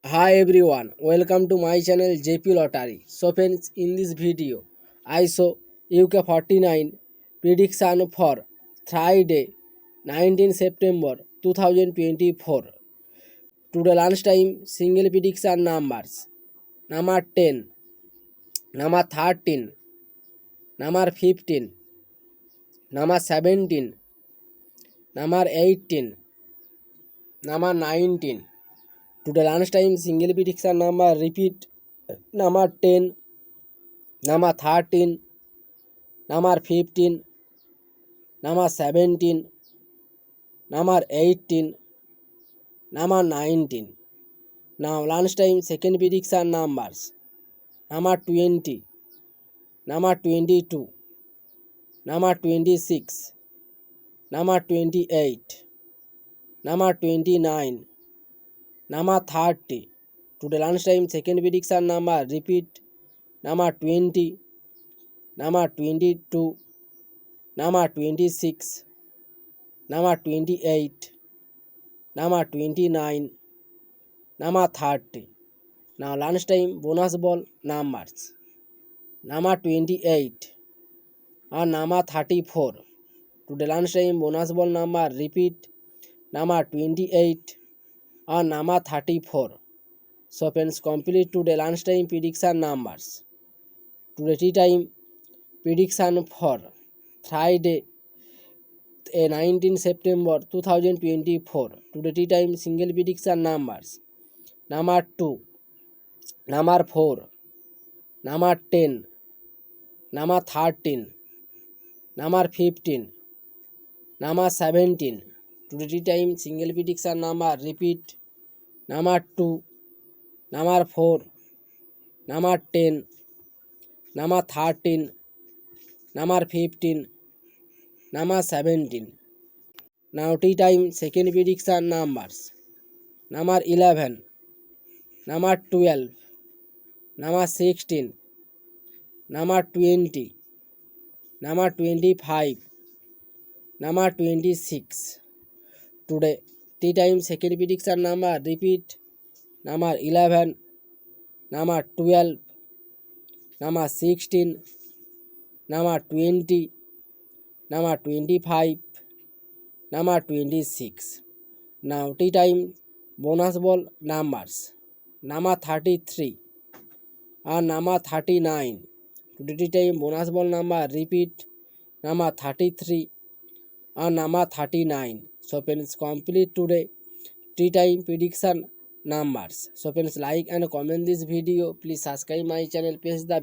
Hi everyone, welcome to my channel JP Lottery. So friends, in this video, I show UK 49 prediction for Friday 19 September 2024. Today lunchtime single prediction numbers. Number 10, number 13, number 15, number 17, number 18, number 19. Today lunchtime single prediction number repeat number 10, number 13, number 15, number 17, number 18, number 19. Now lunchtime second prediction numbers. Number 20, number 22, number 26, number 28, number 29, number 30. Today lunchtime second prediction number repeat number 20, number 22, number 26, number 28, number 29, number 30. Now lunchtime bonus ball numbers. Number 28 and number 34. Today lunchtime bonus ball number repeat number 28 and number 34. So friends, complete today lunchtime prediction numbers. Today tea time prediction for Friday 19 September 2024. Today tea time single prediction numbers. Number 2, number 4, number 10, number 13, number 15, number 17. Today time single prediction number repeat number 2, number 4, number 10, number 13, number 15, number 17. Now tea time second prediction numbers. Number 11, number 12, number 16, number 20, number 25, number 26. Today tea time second prediction number repeat number 11, number 12, number 16, number 20, number 25, number 26. Now tea time bonus ball numbers. Number 33 and number 39. Today tea time bonus ball number repeat number 33 and number 39. So friends, complete today tea time prediction numbers. So friends, like and comment this video. Please subscribe my channel. Press the